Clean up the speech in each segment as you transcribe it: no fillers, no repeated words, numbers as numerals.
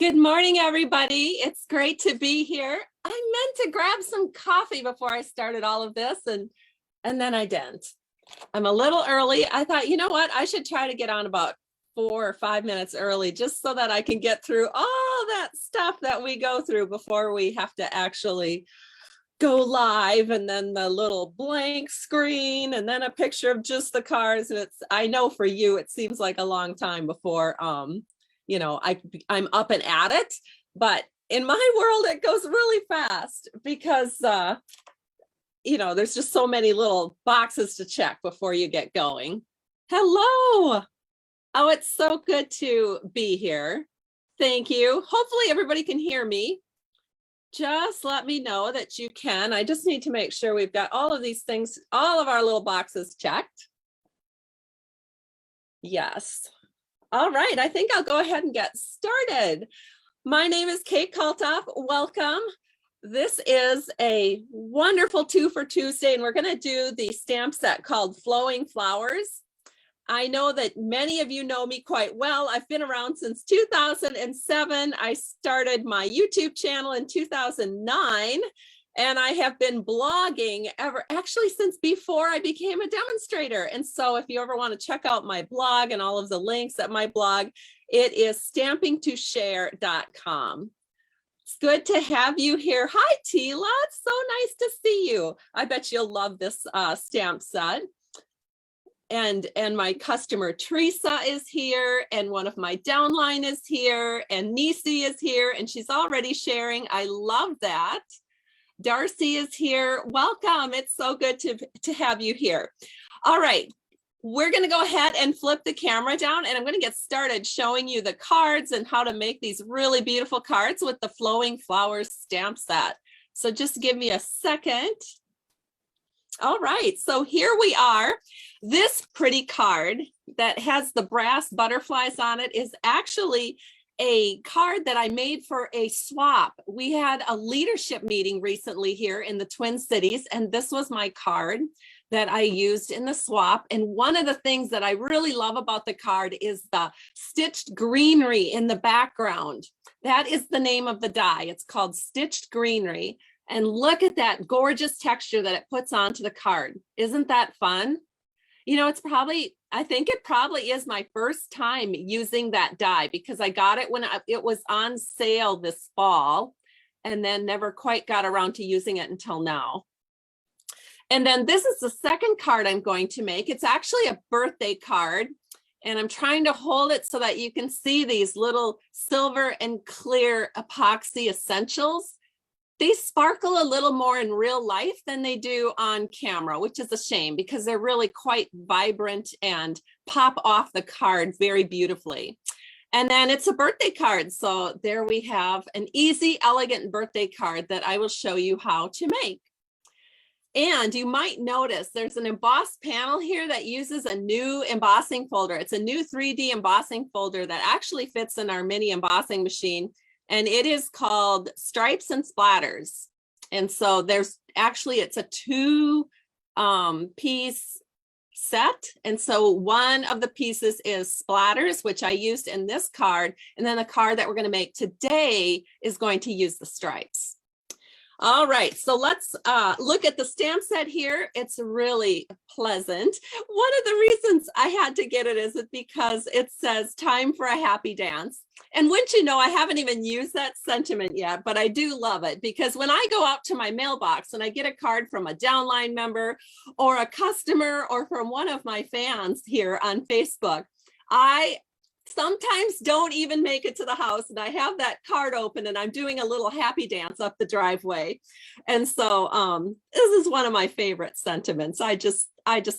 Good morning, everybody. It's great to be here. I meant to grab some coffee before I started all of this, and then I didn't. I'm a little early. I thought, you know what? I should try to get on about 4 or 5 minutes early just so that I can get through all that stuff that we go through before we have to actually go live, and then the little blank screen and then a picture of just the cars. And I know for you, it seems like a long time before I'm up and at it, but in my world, it goes really fast because, there's just so many little boxes to check before you get going. Hello. Oh, it's so good to be here. Thank you. Hopefully everybody can hear me. Just let me know that you can. I just need to make sure we've got all of these things, all of our little boxes checked. Yes. All right, I think I'll go ahead and get started. My name is Kate Kaltoff. Welcome. This is a wonderful 2 for Tuesday, and we're going to do the stamp set called Flowing Flowers. I know that many of you know me quite well. I've been around since 2007. I started my YouTube channel in 2009. And I have been blogging actually since before I became a demonstrator. And so if you ever want to check out my blog and all of the links at my blog, it is stampingtoshare.com. It's good to have you here. Hi, Tila. It's so nice to see you. I bet you'll love this stamp set. And my customer Teresa is here, and one of my downline is here, and Nisi is here, and she's already sharing. I love that. Darcy is here. Welcome. It's so good to have you here. All right, we're going to go ahead and flip the camera down, and I'm going to get started showing you the cards and how to make these really beautiful cards with the Flowing Flowers stamp set. So just give me a second. All right, so here we are. This pretty card that has the brass butterflies on it is actually a card that I made for a swap. We had a leadership meeting recently here in the Twin Cities, and this was my card that I used in the swap. And one of the things that I really love about the card is the stitched greenery in the background. That is the name of the die. It's called Stitched Greenery. And look at that gorgeous texture that it puts onto the card. Isn't that fun? You know, I think it probably is my first time using that die because I got it when it was on sale this fall and then never quite got around to using it until now. And then this is the second card I'm going to make. It's actually a birthday card, and I'm trying to hold it so that you can see these little silver and clear epoxy essentials. They sparkle a little more in real life than they do on camera, which is a shame because they're really quite vibrant and pop off the card very beautifully. And then it's a birthday card. So there we have an easy, elegant birthday card that I will show you how to make. And you might notice there's an embossed panel here that uses a new embossing folder. It's a new 3D embossing folder that actually fits in our mini embossing machine. And it is called Stripes and Splatters. And so it's a 2-piece set. And so one of the pieces is Splatters, which I used in this card. And then the card that we're going to make today is going to use the stripes. All right, so let's look at the stamp set here. It's really pleasant. One of the reasons I had to get it is because it says time for a happy dance. And wouldn't you know, I haven't even used that sentiment yet, but I do love it because when I go out to my mailbox and I get a card from a downline member or a customer or from one of my fans here on Facebook, I sometimes don't even make it to the house, and I have that card open and I'm doing a little happy dance up the driveway. And so this is one of my favorite sentiments. I just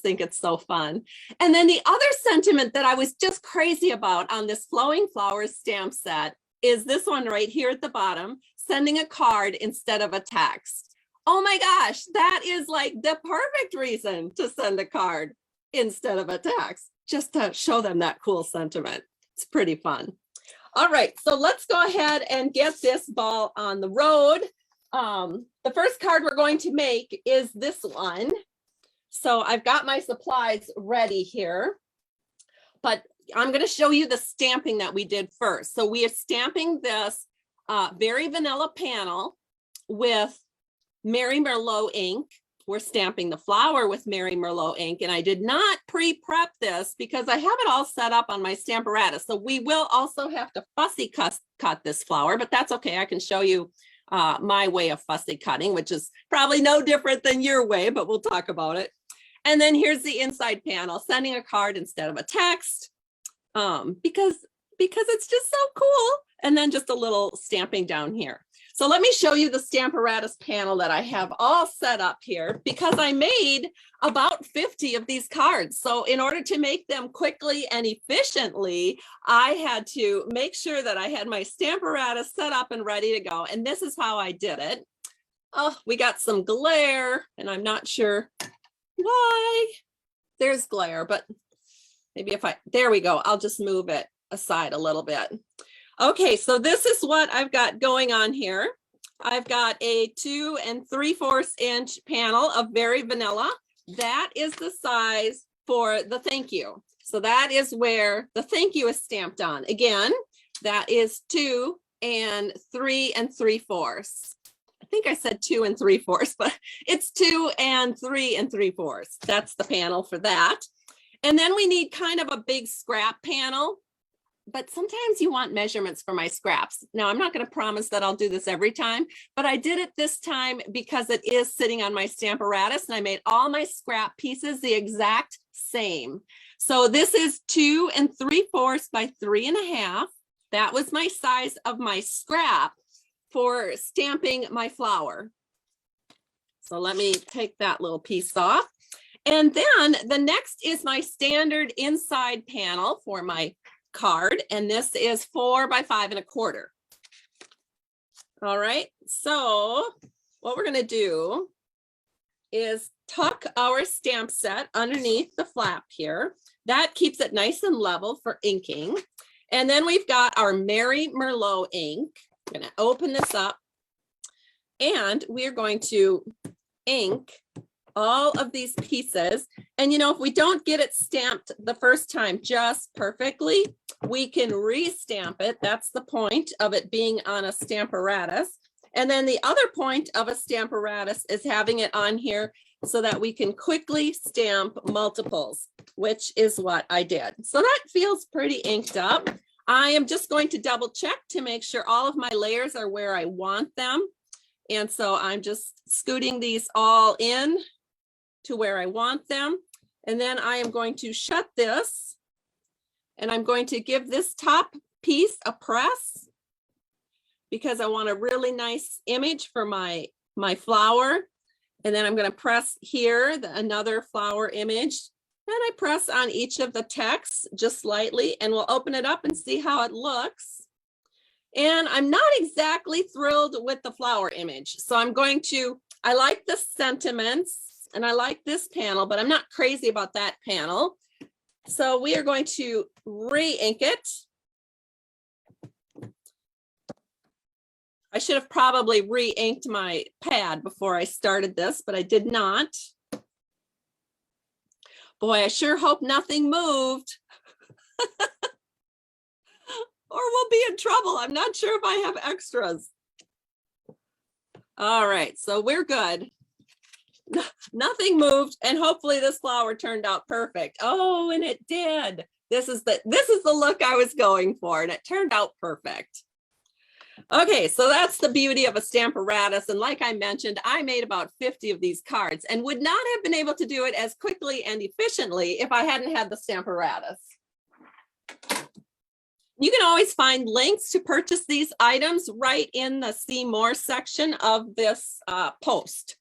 think it's so fun. And then the other sentiment that I was just crazy about on this Flowing Flowers stamp set is this one right here at the bottom, sending a card instead of a text. Oh my gosh, that is like the perfect reason to send a card instead of a text, just to show them that cool sentiment. It's pretty fun. All right, so let's go ahead and get this ball on the road. The first card we're going to make is this one. So I've got my supplies ready here. But I'm going to show you the stamping that we did first. So we are stamping this very vanilla panel with Mary Merlot ink. We're stamping the flower with Mary Merlot ink, and I did not pre-prep this because I have it all set up on my Stamparatus. So we will also have to fussy cut this flower, but that's okay. I can show you my way of fussy cutting, which is probably no different than your way, but we'll talk about it. And then here's the inside panel, sending a card instead of a text, because it's just so cool. And then just a little stamping down here. So let me show you the Stamparatus panel that I have all set up here, because I made about 50 of these cards. So in order to make them quickly and efficiently, I had to make sure that I had my Stamparatus set up and ready to go. And this is how I did it. Oh, we got some glare, and I'm not sure why. There's glare, but maybe if there we go. I'll just move it aside a little bit. Okay, so this is what I've got going on here. I've got a 2 3/4 inch panel of very vanilla. That is the size for the thank you. So that is where the thank you is stamped on. Again, that is 2 3 3/4. I think I said 2 3/4, but it's 2 3 3/4. That's the panel for that. And then we need kind of a big scrap panel. But sometimes you want measurements for my scraps. Now, I'm not going to promise that I'll do this every time, but I did it this time because it is sitting on my Stamparatus, and I made all my scrap pieces the exact same. So this is 2 3/4 by 3.5. That was my size of my scrap for stamping my flower. So let me take that little piece off. And then the next is my standard inside panel for my card, and this is 4 by 5 1/4. All right, so what we're going to do is tuck our stamp set underneath the flap here. That keeps it nice and level for inking. And then we've got our Mary Merlot ink. I'm going to open this up, and we're going to ink all of these pieces. And you know, if we don't get it stamped the first time just perfectly, we can re-stamp it. That's the point of it being on a Stamparatus. And then the other point of a Stamparatus is having it on here so that we can quickly stamp multiples, which is what I did. So that feels pretty inked up. I am just going to double check to make sure all of my layers are where I want them. And so I'm just scooting these all in to where I want them. And then I am going to shut this, and I'm going to give this top piece a press because I want a really nice image for my flower. And then I'm going to press here, another flower image. And I press on each of the texts just lightly, and we'll open it up and see how it looks. And I'm not exactly thrilled with the flower image. So I like the sentiments and I like this panel, but I'm not crazy about that panel. So we are going to re-ink it. I should have probably re-inked my pad before I started this, but I did not. Boy, I sure hope nothing moved. Or we'll be in trouble. I'm not sure if I have extras. All right, so we're good. Nothing moved, and hopefully this flower turned out perfect. Oh, and it did. This is the look I was going for, and it turned out perfect. Okay, so that's the beauty of a Stamparatus. And like I mentioned, I made about 50 of these cards and would not have been able to do it as quickly and efficiently if I hadn't had the Stamparatus. You can always find links to purchase these items right in the See More section of this post,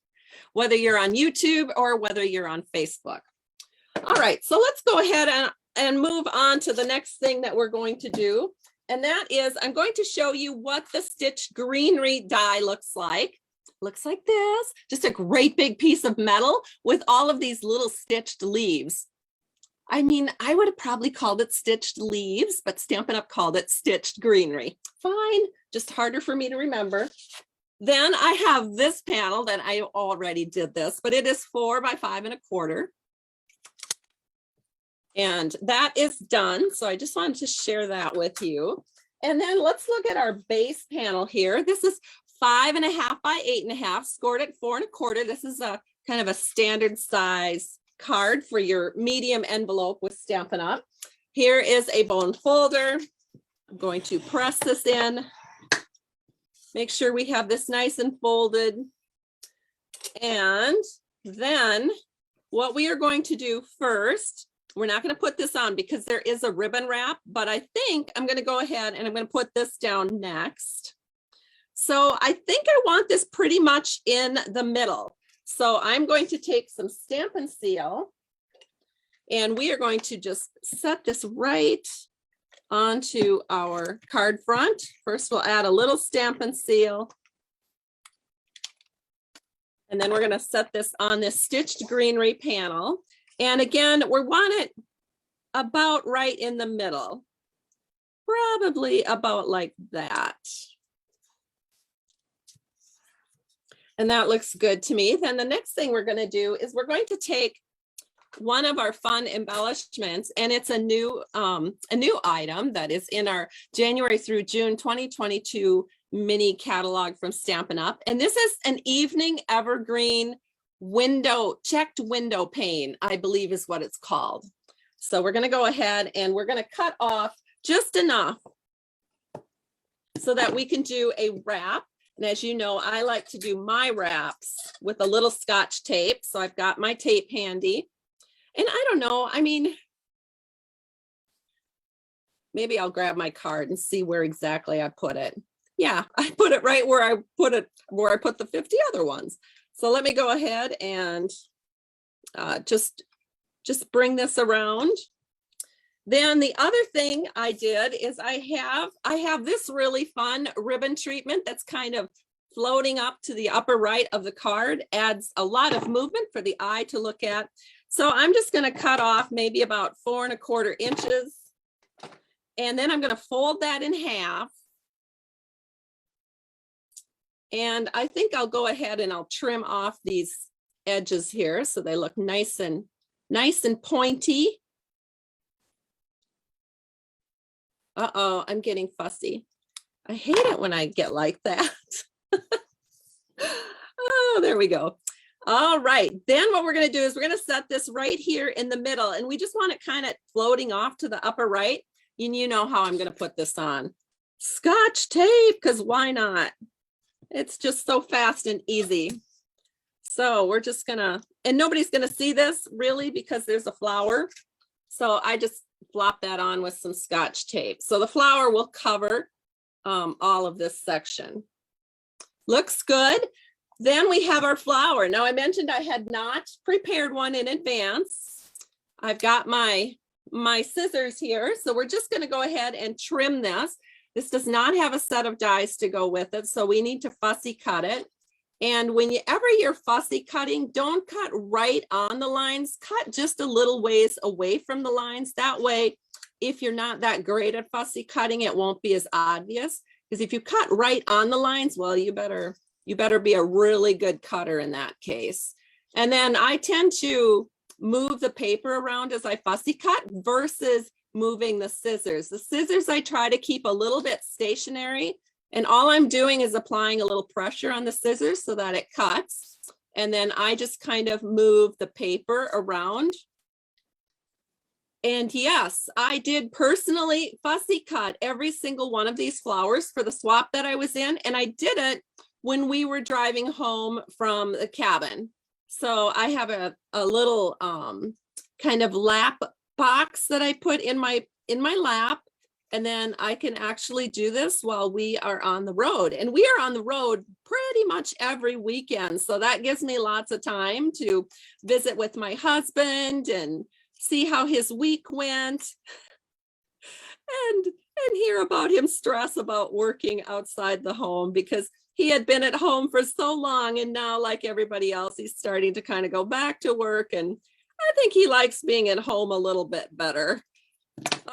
whether you're on YouTube or whether you're on Facebook. All right, so let's go ahead and move on to the next thing that we're going to do. And that is, I'm going to show you what the stitched greenery die looks like. Looks like this, just a great big piece of metal with all of these little stitched leaves. I mean, I would have probably called it stitched leaves, but Stampin' Up! Called it stitched greenery. Fine, just harder for me to remember. Then I have this panel that I already did this, but it is 4 by 5 1/4. And that is done. So I just wanted to share that with you. And then let's look at our base panel here. This is 5.5 by 8.5, scored at 4 1/4. This is a kind of a standard size card for your medium envelope with Stampin' Up. Here is a bone folder. I'm going to press this in. Make sure we have this nice and folded. And then what we are going to do first, we're not going to put this on because there is a ribbon wrap, but I think I'm going to go ahead and I'm going to put this down next. So I think I want this pretty much in the middle. So I'm going to take some Stampin' Seal and we are going to just set this right onto our card front. First, we'll add a little Stampin' Seal. And then we're going to set this on this stitched greenery panel. And again, we want it about right in the middle, probably about like that. And that looks good to me. Then the next thing we're going to do is we're going to take one of our fun embellishments, and it's a new item that is in our January through June 2022 mini catalog from Stampin' Up. And this is an evening evergreen checked window pane, I believe is what it's called. So we're going to go ahead and we're going to cut off just enough so that we can do a wrap. And as you know, I like to do my wraps with a little Scotch tape. So I've got my tape handy. And I don't know, I mean, maybe I'll grab my card and see where exactly I put it. Yeah, I put it right where I put the 50 other ones. So let me go ahead and just bring this around. Then the other thing I did is I have this really fun ribbon treatment that's kind of floating up to the upper right of the card, adds a lot of movement for the eye to look at. So I'm just going to cut off maybe about 4 1/4 inches. And then I'm going to fold that in half. And I think I'll go ahead and I'll trim off these edges here so they look nice and pointy. Uh-oh, I'm getting fussy. I hate it when I get like that. Oh, there we go. All right, then what we're going to do is we're going to set this right here in the middle, and we just want it kind of floating off to the upper right. And you know how I'm going to put this on. Scotch tape, because why not? It's just so fast and easy. So we're just gonna, and nobody's gonna see this really because there's a flower. So I just flop that on with some Scotch tape. So the flower will cover all of this section. Looks good. Then we have our flower. Now I mentioned I had not prepared one in advance. I've got my scissors here. So we're just gonna go ahead and trim this. This does not have a set of dies to go with it, so we need to fussy cut it. And whenever you're fussy cutting, don't cut right on the lines, cut just a little ways away from the lines. That way, if you're not that great at fussy cutting, it won't be as obvious. Because if you cut right on the lines, well, you better be a really good cutter in that case. And then I tend to move the paper around as I fussy cut versus moving the scissors. The scissors I try to keep a little bit stationary, and all I'm doing is applying a little pressure on the scissors so that it cuts. And then I just kind of move the paper around. And yes, I did personally fussy cut every single one of these flowers for the swap that I was in. And I did it when we were driving home from the cabin. So I have a little kind of lap box that I put in my lap, and then I can actually do this while we are on the road. And we are on the road pretty much every weekend, so that gives me lots of time to visit with my husband and see how his week went and hear about him stress about working outside the home, because he had been at home for so long, and now, like everybody else, he's starting to kind of go back to work, and I think he likes being at home a little bit better.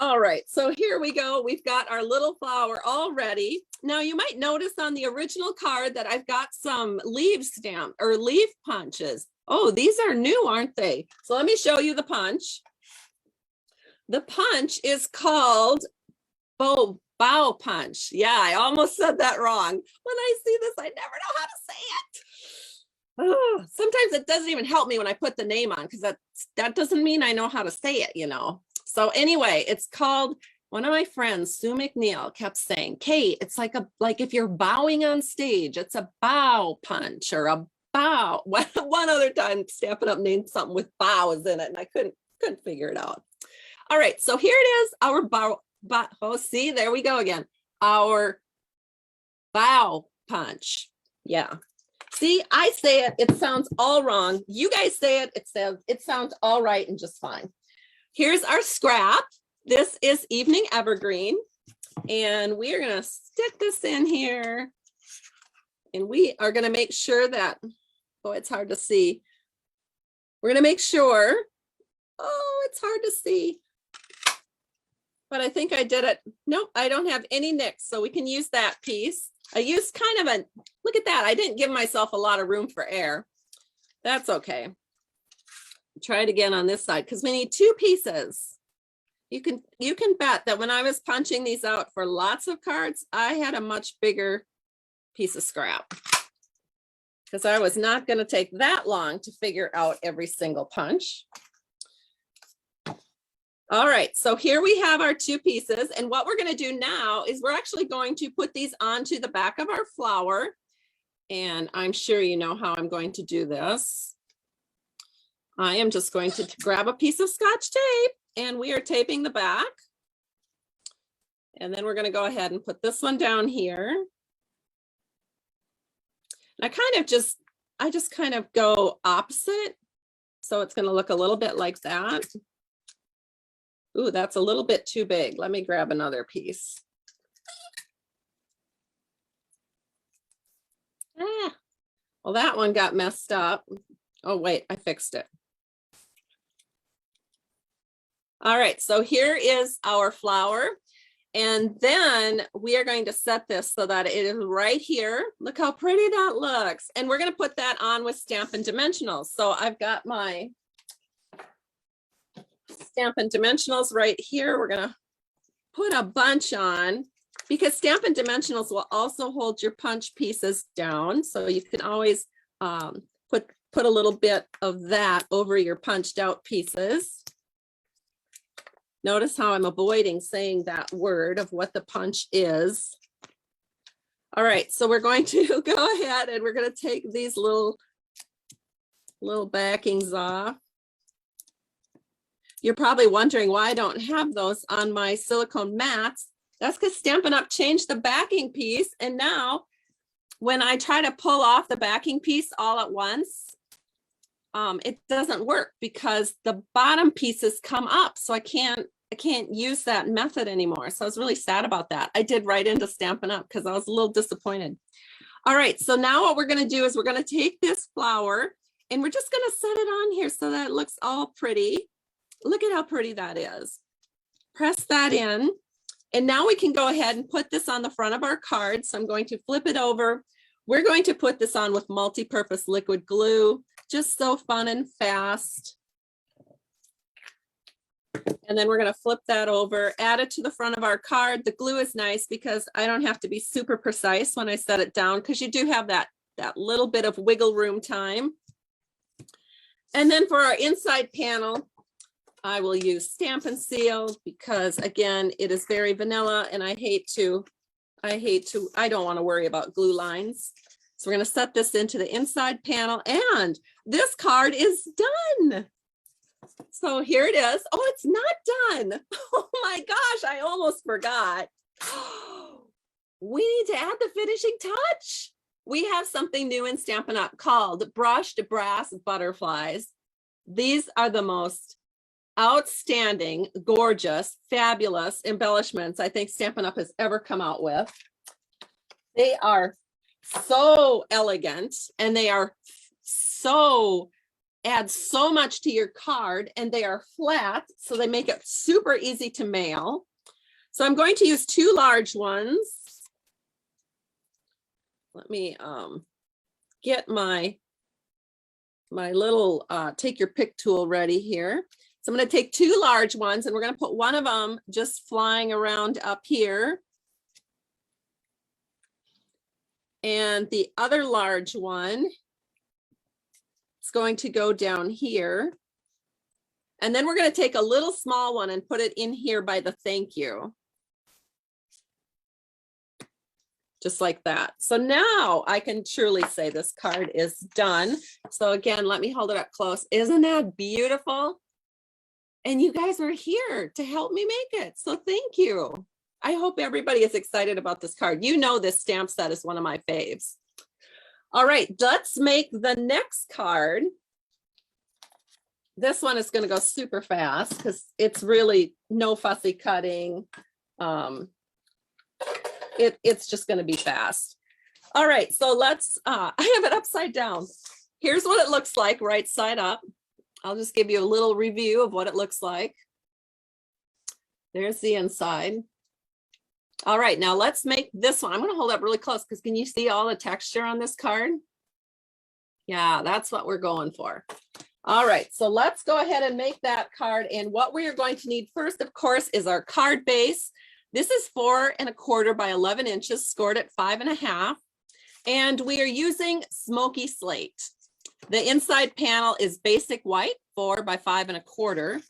All right, so here we go. We've got our little flower all ready. Now you might notice on the original card that I've got some leaf stamp or leaf punches. Oh, these are new, aren't they? So let me show you the punch. The punch is called bow punch. Yeah, I almost said that wrong. When I see this, I never know how to say it. Oh, sometimes it doesn't even help me when I put the name on, because that doesn't mean I know how to say it, you know. So anyway, it's called, one of my friends, Sue McNeil, kept saying, Kate, it's like if you're bowing on stage, it's a bow punch or a bow. One other time, Stampin' Up! Named something with bows in it, and I couldn't figure it out. All right, so here it is, our bow. Oh, see, there we go again. Our bow punch. Yeah. See, I say it, it sounds all wrong. You guys say it, it sounds all right and just fine. Here's our scrap. This is Evening Evergreen. And we are going to stick this in here. And we are going to make sure that, oh, it's hard to see. We're going to make sure, oh, it's hard to see. But I think I did it. Nope, I don't have any nicks, so we can use that piece. I used kind of a, look at that. I didn't give myself a lot of room for air. That's okay. Try it again on this side because we need two pieces. You can bet that when I was punching these out for lots of cards, I had a much bigger piece of scrap because I was not going to take that long to figure out every single punch. All right, so here we have our two pieces, and what we're going to do now is we're actually going to put these onto the back of our flower, and I'm sure you know how I'm going to do this. I am just going to grab a piece of Scotch tape, and we are taping the back, and then we're going to go ahead and put this one down here. And I just kind of go opposite, so it's going to look a little bit like that. Ooh, that's a little bit too big. Let me grab another piece. Well, that one got messed up. Oh, wait, I fixed it. All right, so here is our flower. And then we are going to set this so that it is right here. Look how pretty that looks. And we're going to put that on with Stampin' Dimensionals. So I've got my Stampin' Dimensionals right here. We're going to put a bunch on because Stampin' Dimensionals will also hold your punch pieces down. So you can always put a little bit of that over your punched out pieces. Notice how I'm avoiding saying that word of what the punch is. All right, so we're going to go ahead and we're going to take these little backings off. You're probably wondering why I don't have those on my silicone mats. That's because Stampin' Up! Changed the backing piece. And now when I try to pull off the backing piece all at once, it doesn't work because the bottom pieces come up. So I can't use that method anymore. So I was really sad about that. I did write into Stampin' Up! Because I was a little disappointed. All right, so now what we're going to do is we're going to take this flower and we're just going to set it on here so that it looks all pretty. Look at how pretty that is. Press that in. And now we can go ahead and put this on the front of our card. So I'm going to flip it over. We're going to put this on with multi-purpose liquid glue. Just so fun and fast. And then we're going to flip that over, add it to the front of our card. The glue is nice because I don't have to be super precise when I set it down because you do have that little bit of wiggle room time. And then for our inside panel, I will use Stampin' Seal because again, it is very vanilla and I don't want to worry about glue lines. So we're going to set this into the inside panel and this card is done. So here it is. Oh, it's not done. Oh my gosh, I almost forgot. We need to add the finishing touch. We have something new in Stampin' Up! Called brushed brass butterflies. These are the most outstanding, gorgeous, fabulous embellishments I think Stampin' Up! Has ever come out with. They are so elegant and they are add so much to your card and they are flat, so they make it super easy to mail. So I'm going to use two large ones. Let me get my little take your pick tool ready here. So I'm going to take two large ones and we're going to put one of them just flying around up here. And the other large one is going to go down here. And then we're going to take a little small one and put it in here by the thank you. Just like that. So now I can truly say this card is done. So again, let me hold it up close. Isn't that beautiful? And you guys were here to help me make it. So thank you. I hope everybody is excited about this card. You know, this stamp set is one of my faves. All right, let's make the next card. This one is going to go super fast because it's really no fussy cutting. It's just going to be fast. All right, so let's, I have it upside down. Here's what it looks like right side up. I'll just give you a little review of what it looks like. There's the inside. All right, now let's make this one. I'm going to hold up really close because can you see all the texture on this card? Yeah, that's what we're going for. All right, so let's go ahead and make that card. And what we are going to need first, of course, is our card base. This is 4 1/4 by 11 inches, scored at 5 1/2. And we are using smoky slate. The inside panel is basic white, 4 by 5 1/4.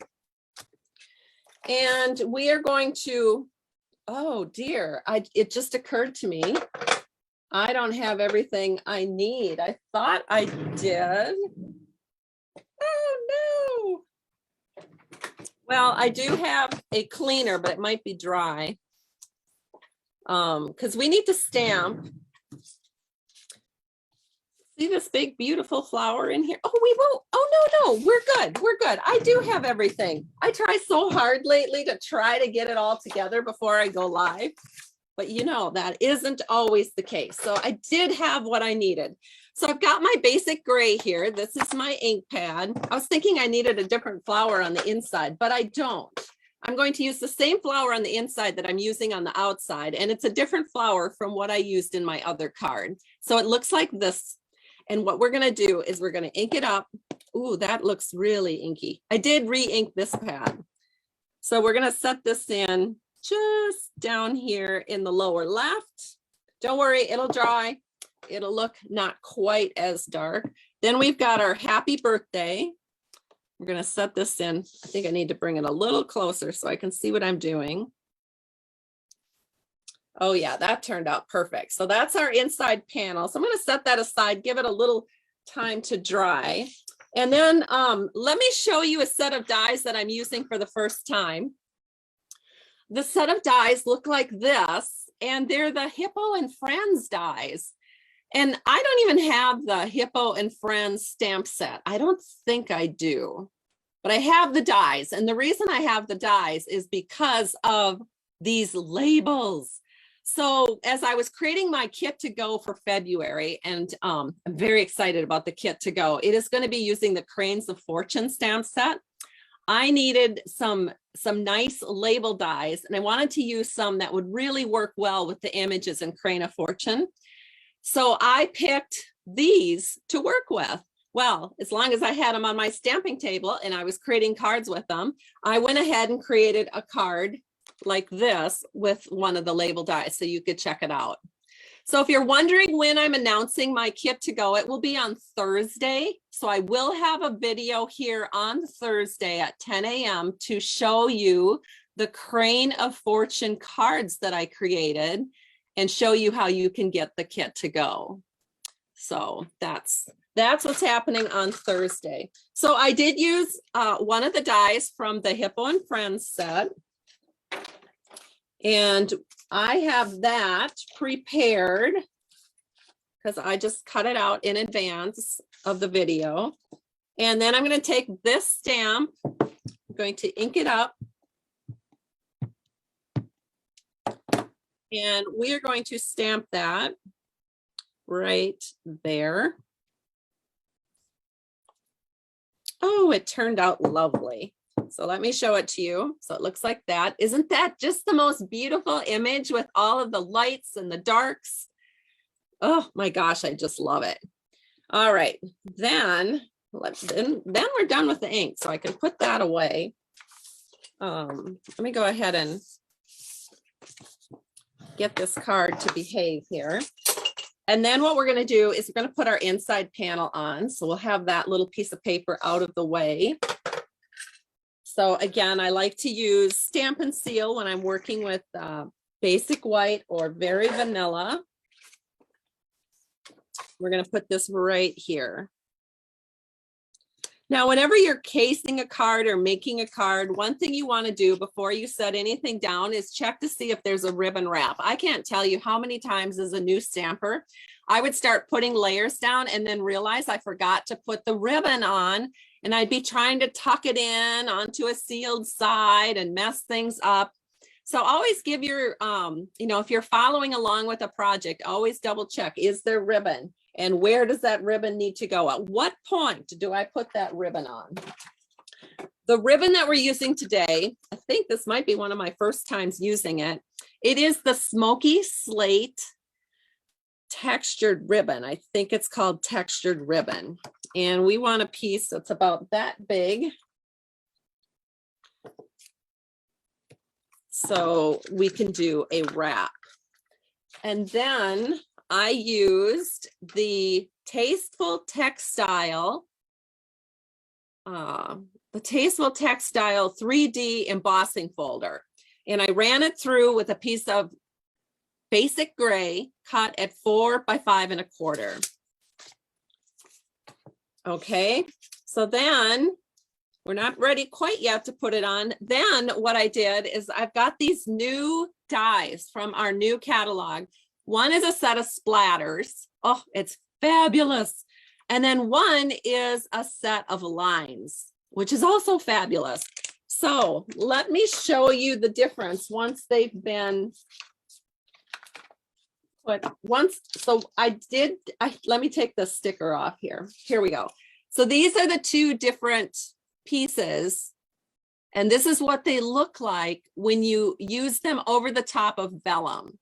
And we are going to, oh dear, it just occurred to me, I don't have everything I need. I thought I did. Oh no. Well, I do have a cleaner, but it might be dry. Because we need to stamp. See this big, beautiful flower in here? Oh, we won't. Oh, no, we're good. We're good. I do have everything. I try so hard lately to try to get it all together before I go live. But you know, that isn't always the case. So I did have what I needed. So I've got my basic gray here. This is my ink pad. I was thinking I needed a different flower on the inside, but I don't. I'm going to use the same flower on the inside that I'm using on the outside. And it's a different flower from what I used in my other card. So it looks like this. And what we're going to do is we're going to ink it up. Ooh, that looks really inky. I did re-ink this pad. So we're going to set this in just down here in the lower left. Don't worry, it'll dry. It'll look not quite as dark. Then we've got our happy birthday. We're going to set this in. I think I need to bring it a little closer so I can see what I'm doing. Oh yeah, that turned out perfect. So that's our inside panel. So I'm going to set that aside, give it a little time to dry. And then let me show you a set of dies that I'm using for the first time. The set of dies look like this, and they're the Hippo and Friends dies. And I don't even have the Hippo and Friends stamp set. I don't think I do, but I have the dies. And the reason I have the dies is because of these labels. So as I was creating my kit to go for February, and I'm very excited about the kit to go, it is going to be using the Cranes of Fortune stamp set. I needed some nice label dies, and I wanted to use some that would really work well with the images in Crane of Fortune. So I picked these to work with. Well, as long as I had them on my stamping table and I was creating cards with them, I went ahead and created a card like this with one of the label dies so you could check it out. So if you're wondering when I'm announcing my kit to go, it will be on Thursday. So I will have a video here on Thursday at 10 a.m. to show you the Crane of Fortune cards that I created and show you how you can get the kit to go. So that's what's happening on Thursday. So I did use one of the dies from the Hippo and Friends set. And I have that prepared because I just cut it out in advance of the video. And then I'm going to take this stamp, I'm going to ink it up. And we are going to stamp that right there. Oh, it turned out lovely. So let me show it to you. So it looks like that. Isn't that just the most beautiful image with all of the lights and the darks? Oh my gosh, I just love it. All right, then then we're done with the ink, so I can put that away. Let me go ahead and get this card to behave here. And then what we're going to do is we're going to put our inside panel on. So we'll have that little piece of paper out of the way. So again, I like to use Stampin' Seal when I'm working with basic white or very vanilla. We're going to put this right here. Now, whenever you're casing a card or making a card, one thing you want to do before you set anything down is check to see if there's a ribbon wrap. I can't tell you how many times as a new stamper, I would start putting layers down and then realize I forgot to put the ribbon on, and I'd be trying to tuck it in onto a sealed side and mess things up. So always give your, if you're following along with a project, always double check, is there ribbon? And where does that ribbon need to go? At what point do I put that ribbon on? The ribbon that we're using today, I think this might be one of my first times using it. It is the Smoky Slate textured ribbon. I think it's called textured ribbon. And we want a piece that's about that big. So we can do a wrap. And then I used the Tasteful Textile, 3D embossing folder. And I ran it through with a piece of basic gray cut at 4 by 5 1/4. Okay, so then we're not ready quite yet to put it on. Then what I did is I've got these new dies from our new catalog. One is a set of splatters. Oh, it's fabulous. And then one is a set of lines, which is also fabulous. So let me show you the difference once they've been put once. So let me take the sticker off here. Here we go. So these are the two different pieces. And this is what they look like when you use them over the top of vellum.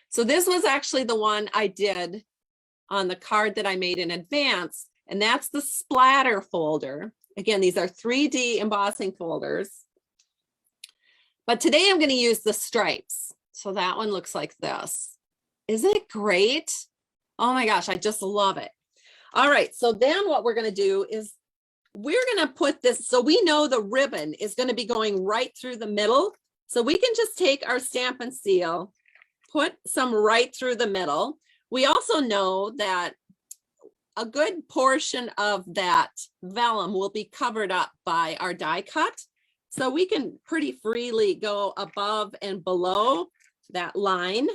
So this was actually the one I did on the card that I made in advance, and that's the splatter folder. Again, these are 3D embossing folders. But today I'm going to use the stripes. So that one looks like this. Isn't it great? Oh my gosh, I just love it. All right, so then what we're going to do is we're going to put this, so we know the ribbon is going to be going right through the middle. So we can just take our Stampin' Seal, put some right through the middle. We also know that a good portion of that vellum will be covered up by our die cut. So we can pretty freely go above and below that line.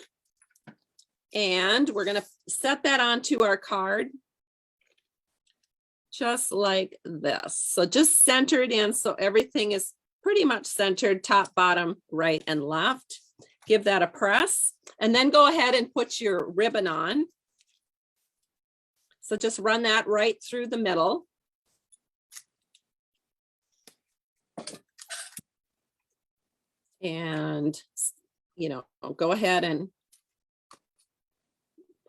And we're going to set that onto our card just like this. So just center it in so everything is pretty much centered, top, bottom, right, and left. Give that a press, and then go ahead and put your ribbon on. So just run that right through the middle. And, go ahead and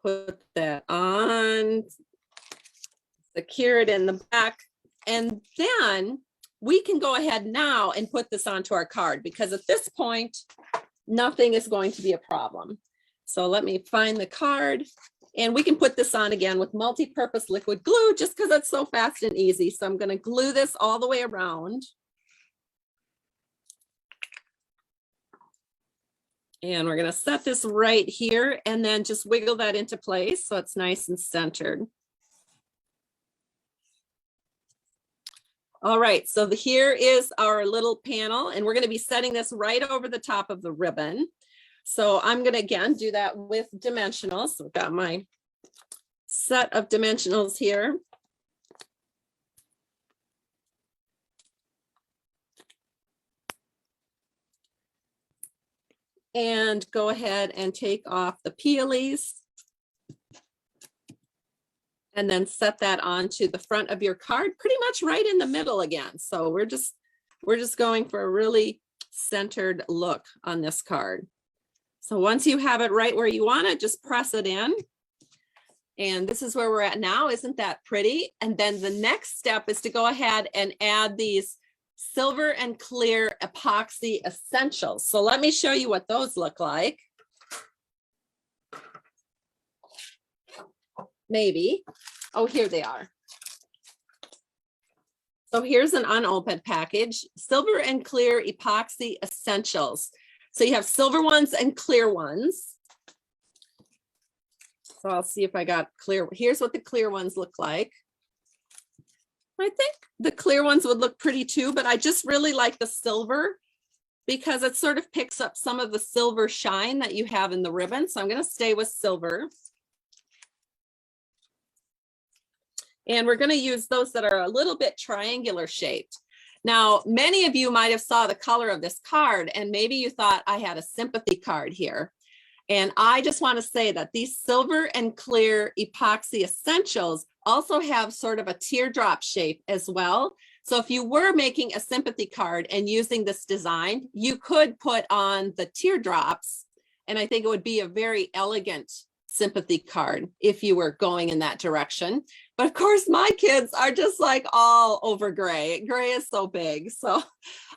put that on, secure it in the back, and then we can go ahead now and put this onto our card, because at this point, nothing is going to be a problem. So let me find the card, and we can put this on again with multi-purpose liquid glue just because it's so fast and easy. So I'm going to glue this all the way around. And we're going to set this right here and then just wiggle that into place so it's nice and centered. All right, so here is our little panel, and we're going to be setting this right over the top of the ribbon. So I'm going to again do that with dimensionals. So I've got my set of dimensionals here. And go ahead and take off the peelies. And then set that onto the front of your card, pretty much right in the middle again. So we're just going for a really centered look on this card. So once you have it right where you want it, just press it in. And this is where we're at now. Isn't that pretty? And then the next step is to go ahead and add these silver and clear epoxy essentials. So let me show you what those look like. Maybe. Oh, here they are. So here's an unopened package, silver and clear epoxy essentials. So you have silver ones and clear ones. So I'll see if I got clear. Here's what the clear ones look like. I think the clear ones would look pretty too, but I just really like the silver because it sort of picks up some of the silver shine that you have in the ribbon. So I'm going to stay with silver. And we're going to use those that are a little bit triangular shaped. Now, many of you might have saw the color of this card and maybe you thought I had a sympathy card here. And I just want to say that these silver and clear epoxy essentials also have sort of a teardrop shape as well. So if you were making a sympathy card and using this design, you could put on the teardrops. And I think it would be a very elegant sympathy card if you were going in that direction. But of course, my kids are just like all over gray. Gray is so big. So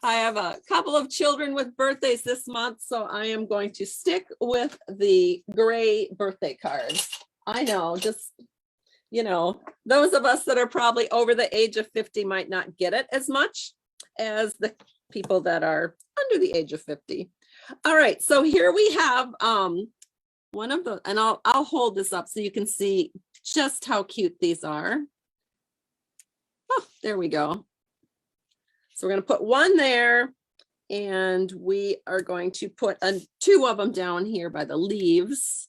I have a couple of children with birthdays this month. So I am going to stick with the gray birthday cards. I know, just, you know, those of us that are probably over the age of 50 might not get it as much as the people that are under the age of 50. All right, so here we have one of the, and I'll hold this up so you can see just how cute these are. Oh, there we go. So we're going to put one there and we are going to put two of them down here by the leaves.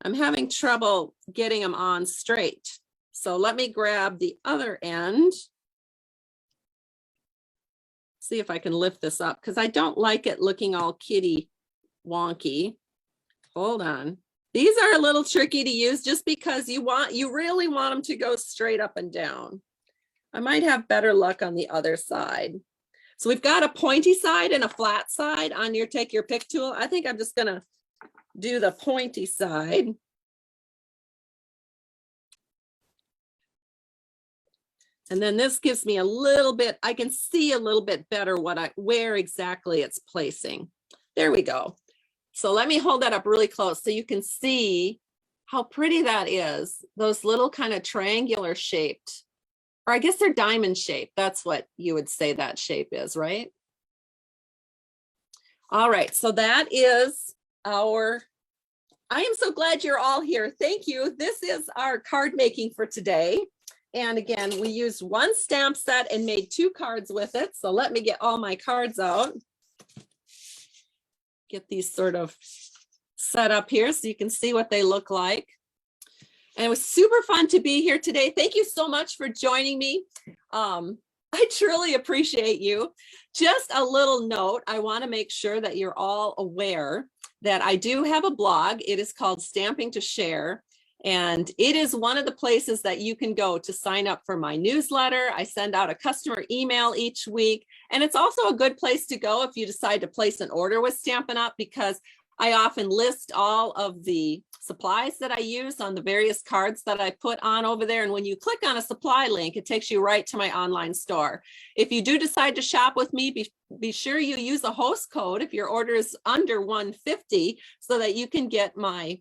I'm having trouble getting them on straight. So let me grab the other end. See if I can lift this up because I don't like it looking all kitty wonky. Hold on. These are a little tricky to use just because you really want them to go straight up and down. I might have better luck on the other side. So we've got a pointy side and a flat side on your take your pick tool. I think I'm just gonna do the pointy side. And then this gives me a little bit, I can see a little bit better where exactly it's placing. There we go. So let me hold that up really close so you can see how pretty that is. Those little kind of triangular shaped, or I guess they're diamond shaped. That's what you would say that shape is, right? All right, so that is I am so glad you're all here. Thank you. This is our card making for today. And again, we used one stamp set and made 2 cards with it. So let me get all my cards out. Get these sort of set up here so you can see what they look like. And it was super fun to be here today. Thank you so much for joining me. I truly appreciate you. Just a little note, I want to make sure that you're all aware that I do have a blog. It is called Stamping to Share. And it is one of the places that you can go to sign up for my newsletter. I send out a customer email each week. And it's also a good place to go if you decide to place an order with Stampin' Up! Because I often list all of the supplies that I use on the various cards that I put on over there. And when you click on a supply link, it takes you right to my online store. If you do decide to shop with me, be sure you use a host code if your order is under $150 so that you can get my